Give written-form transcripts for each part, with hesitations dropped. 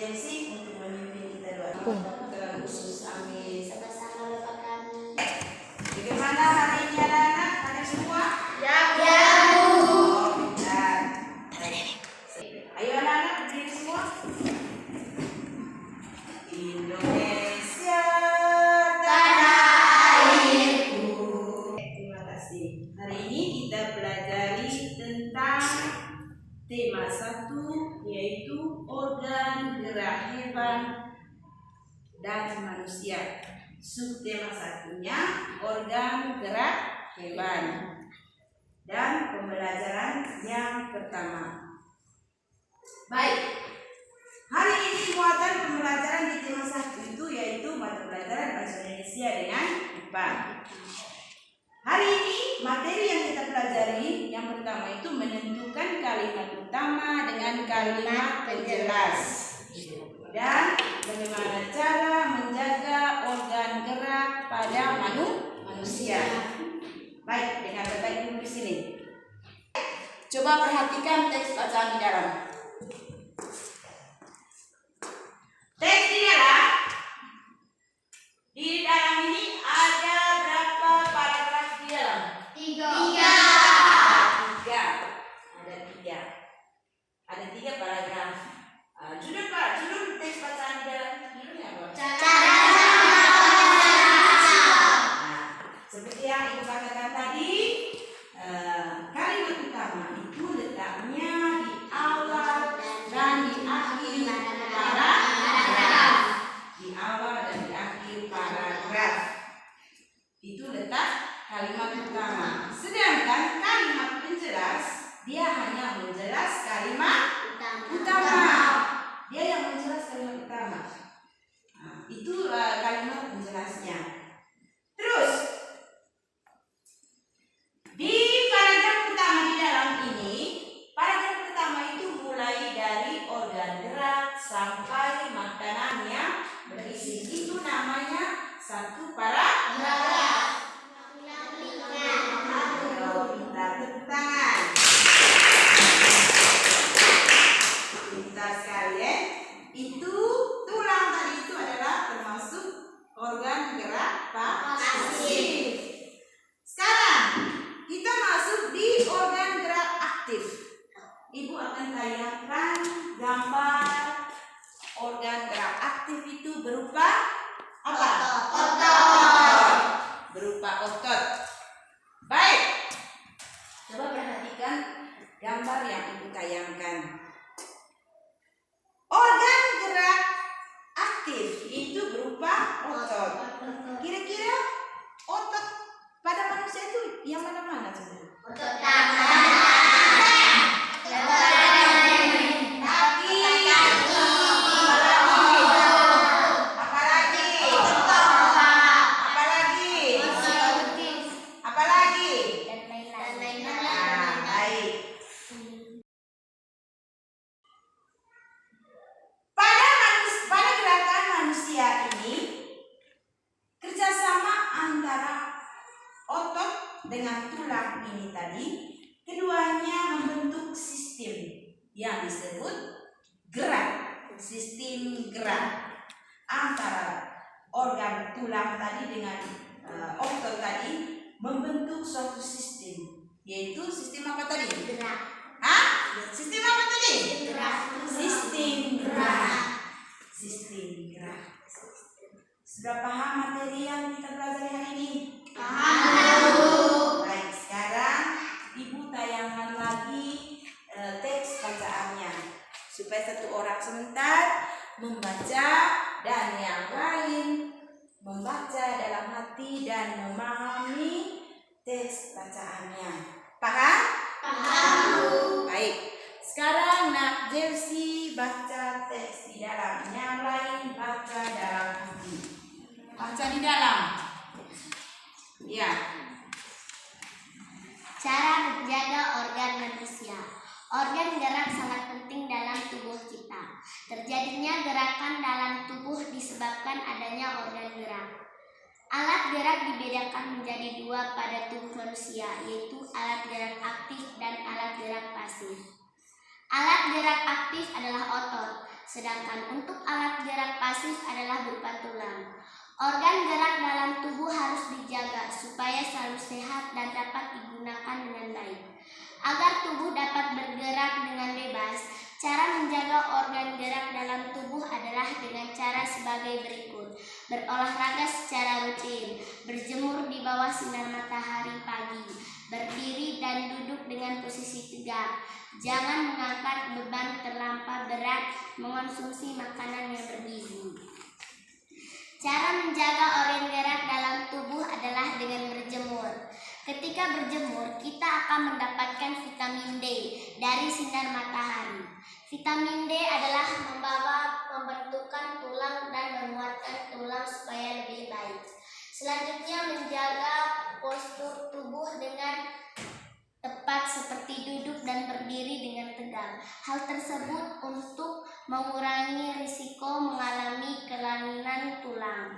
Jensi untuk memimpin kita doa. Terlalu khusus, amin. Sama-sama Bapak kami. Bagaimana hari ini anak-anak? Ada semua? Ya, Bu. Oh, benar. Ayo anak-anak berdiri semua. Indonesia tanah airku. Terima kasih. Hari ini kita pelajari tentang tema 1, yaitu organ gerak hewan dan manusia. Subtema 1-nya organ gerak hewan. Dan pembelajaran yang pertama. Baik. Hari ini muatan pembelajaran di tema 1 itu yaitu mata pelajaran bahasa Indonesia dengan IPA. Hari ini materi yang kita pelajari yang pertama itu menentukan kalimat utama dengan kalimat penjelas dan bagaimana cara menjaga organ gerak pada manusia. Baik, dengar baik dulu di sini. Coba perhatikan teks bacaan di dalam. Teks di dalam ini ada berapa paragraf di dalam? 3. Ada 3 paragraf. Judul teks bacaan di dalam judulnya apa? Cara Seperti yang Ibu katakan tadi, kalimat utama itu letaknya di awal dan di akhir paragraf. Di awal dan di akhir paragraf. Itu letak kalimat utama. Sedangkan kalimat penjelas, dia hanya menjelas kalimat utama. Dia yang menjelas kalimat utama. Itu kalimat penjelasnya. Terus di paragraf pertama di dalam ini, paragraf pertama itu mulai dari organ gerak sampai makanan yang berisi. Itu namanya satu paragraf. Pintar tepuk tangan. Pintar sekali ya. Itu tulang tadi itu adalah termasuk organ gerak pasif. Sekarang kita masuk di organ gerak aktif. Ibu akan tayangkan gambar organ gerak aktif itu berupa apa? Otot. Berupa otot. Baik. Coba perhatikan gambar yang Ibu tayangkan. Organ gerak aktif itu berupa otot. Kira-kira otot pada manusia itu yang mana-mana saja? Otot tangan. Dengan tulang ini tadi, keduanya membentuk sistem yang disebut gerak. Sistem gerak antara organ tulang tadi dengan otot tadi membentuk suatu sistem, yaitu sistem apa tadi? Gerak. Sistem apa tadi? Gerak. Sistem gerak. Sistem gerak. Sudah paham materi yang kita pelajari hari ini? Paham. Baik, sekarang Ibu tayangkan lagi teks bacaannya supaya satu orang sebentar membaca dan yang lain membaca dalam hati dan memahami teks bacaannya. Paham? Paham. Baik. Sekarang Nak Jelsi baca teks di dalam, yang lain baca dalam hati. Baca di dalam. Ya. Cara menjaga organ manusia. Organ gerak sangat penting dalam tubuh kita. Terjadinya gerakan dalam tubuh disebabkan adanya organ gerak. Alat gerak dibedakan menjadi 2 pada tubuh manusia, yaitu alat gerak aktif dan alat gerak pasif. Alat gerak aktif adalah otot. Sedangkan untuk alat gerak pasif adalah berupa tulang. Organ gerak dalam tubuh harus dijaga supaya selalu sehat dan dapat digunakan dengan baik. Agar tubuh dapat bergerak dengan bebas, cara menjaga organ gerak dalam tubuh adalah dengan cara sebagai berikut. Berolahraga secara rutin, berjemur di bawah sinar matahari pagi, berdiri dan duduk dengan posisi tegak, jangan mengangkat beban terlampau berat, mengonsumsi makanan yang bergizi. Cara menjaga organ gerak dalam tubuh adalah dengan berjemur. Ketika berjemur, kita akan mendapatkan vitamin D dari sinar matahari. Vitamin D adalah membawa pembentukan tulang dan menguatkan tulang supaya lebih baik. Selanjutnya, menjaga postur tubuh dengan tepat seperti duduk dan berdiri dengan tegak. Hal tersebut untuk mengurangi risiko mengalami kelainan tulang.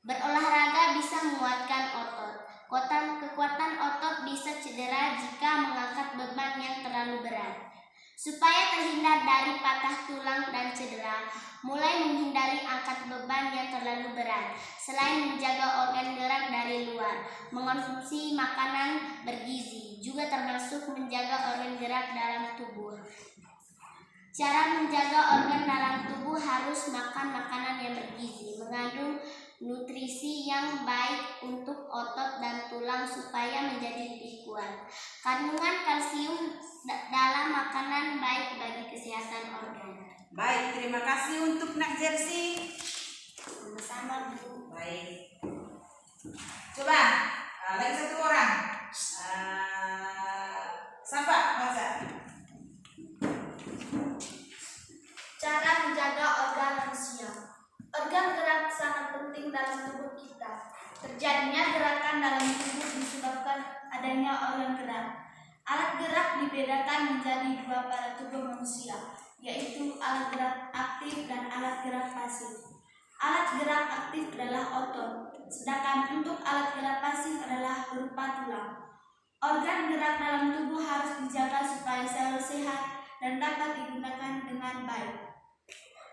Berolahraga bisa menguatkan otot. Kekuatan otot bisa cedera jika mengangkat beban yang terlalu berat. Supaya terhindar dari patah tulang dan cedera, mulai menghindari angkat beban yang terlalu berat. Selain menjaga organ gerak dari luar, mengonsumsi makanan bergizi juga termasuk menjaga organ gerak dalam tubuh. Cara menjaga organ dalam tubuh harus makan makanan yang bergizi, mengandung nutrisi yang baik untuk otot dan tulang supaya menjadi lebih kuat. Kandungan kalsium dalam makanan baik bagi kesehatan organ. Baik, terima kasih untuk Nak Jersey. Sama-sama, Bu. Baik. Coba lagi satu orang. Safa, baca. Cara menjaga organ manusia. Organ gerak sangat penting dalam tubuh kita. Terjadinya gerakan dalam tubuh disebabkan adanya organ gerak. Alat gerak dibedakan menjadi dua pada tubuh manusia, yaitu alat gerak aktif dan alat gerak pasif. Alat gerak aktif adalah otot, sedangkan untuk alat gerak pasif adalah berupa tulang. Organ gerak dalam tubuh harus dijaga supaya selalu sehat dan dapat digunakan dengan baik.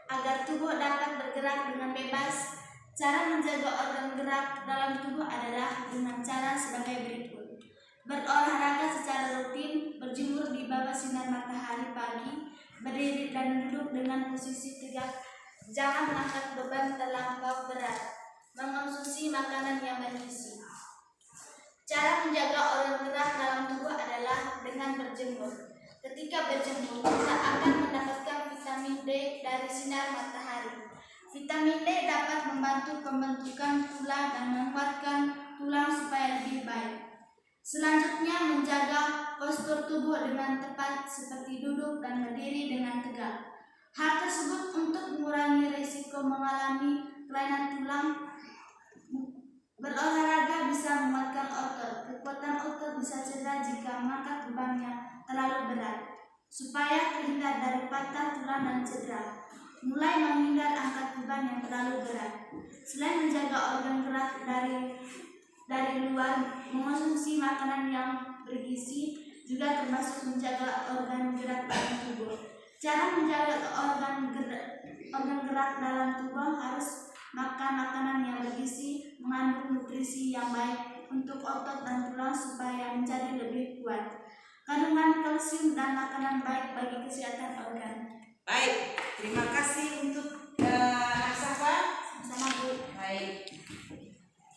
Agar tubuh dapat bergerak dengan bebas, cara menjaga organ gerak dalam tubuh adalah dengan cara sebagai berikut. Berolahraga secara rutin, berjemur di bawah sinar matahari pagi, berdiri dan duduk dengan posisi tegak, jangan mengangkat beban terlampau berat, mengonsumsi makanan yang bergizi. Cara menjaga organ gerak dalam tubuh adalah dengan berjemur. Ketika berjemur, kita akan mendapatkan vitamin D dari sinar matahari. Vitamin D dapat membantu pembentukan tulang dan menguatkan tulang supaya lebih baik. Selanjutnya, menjaga postur tubuh dengan tepat seperti duduk dan berdiri dengan tegak. Hal tersebut untuk mengurangi risiko mengalami kelainan tulang. Berolahraga bisa menguatkan otot. Kekuatan otot bisa cedera jika mengangkat bebannya terlalu berat. Supaya terhindar dari patah tulang dan cedera, mulai menghindar angkat beban yang terlalu berat. Selain menjaga organ gerak dari luar, mengonsumsi makanan yang bergizi juga termasuk menjaga organ gerak dalam tubuh. Cara menjaga organ gerak dalam tubuh harus makan makanan yang bergizi, mengandung nutrisi yang baik untuk otot dan tulang supaya menjadi lebih kuat. Kandungan kalsium dan makanan baik bagi kesehatan organ. Baik, terima kasih untuk Nak Safa. Sama Bu. Baik.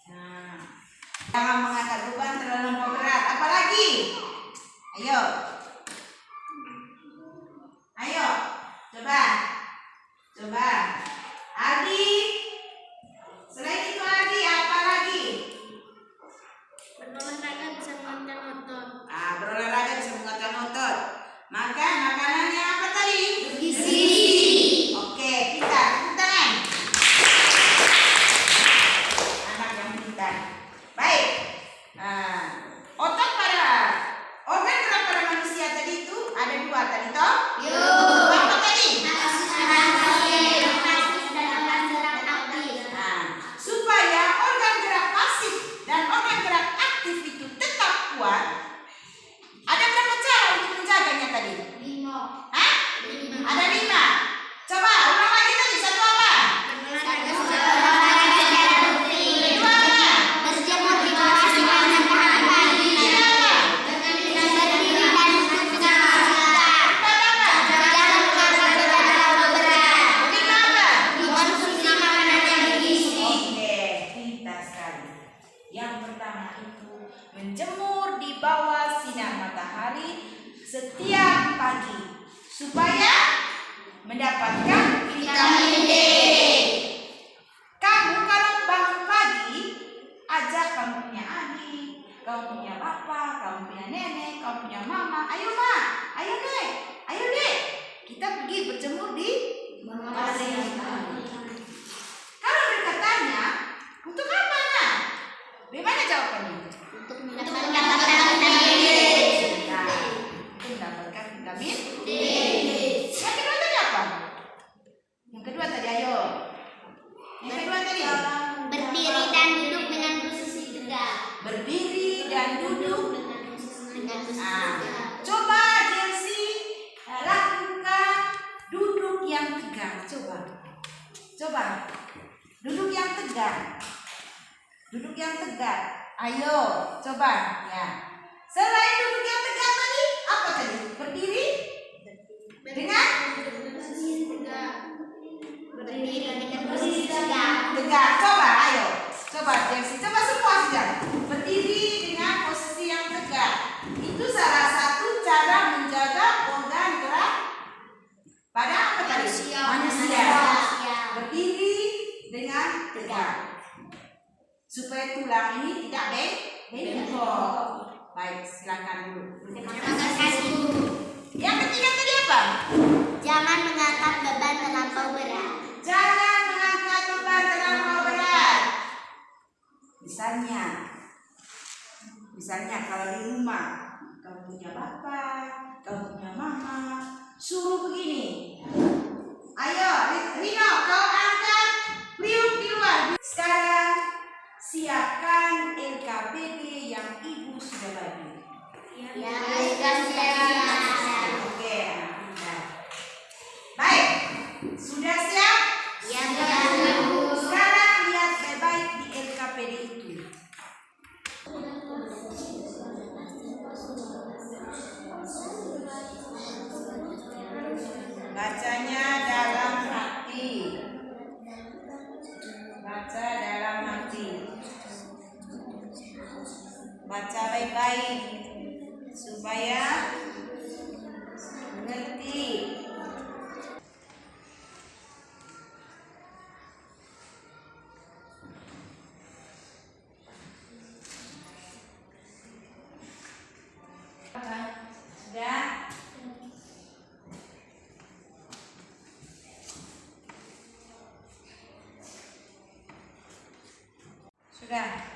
Nah, jangan mengangkat beban terlalu berat. Apalagi? Ayo. Ayo. Coba. Aldi. Selain itu Aldi, apa lagi? Berolahraga bisa menguatkan otot. Berolahraga bisa menguatkan otot. Makan makanannya apa tadi? Bergizi. Oke. Coba. Duduk yang tegak. Duduk yang tegak. Ayo, coba ya. Selain duduk yang tegak tadi, apa tadi? Berdiri dengan posisi tegak. tegak. Coba, ayo. Coba, Jessi. Coba semua sudah. Berdiri dengan posisi yang tegak. Itu salah satu cara menjaga organ gerak pada apa tadi? Manusia. Berdiri dengan tegak. Supaya tulang ini tidak bengkok. Baik, silakan dulu. Terima kasih, Bu. Yang ketiga tadi apa? Jangan mengangkat beban terlampau berat. Jangan mengangkat beban terlampau berat. Misalnya kalau di rumah, kau punya bapak, kau punya mama, suruh begini. Ayo, Rino, kau angkat priuk di luar. Sekarang siapkan LKPD yang ibu sudah bagi. Ya, siap. Oke, nah. Baik, sudah siap? Ya, Bu. Sekarang lihat baik-baik di LKPD itu. Bacanya dalam hati. Baca dalam hati. Baca baik-baik supaya mengerti. Sudah? Sudah.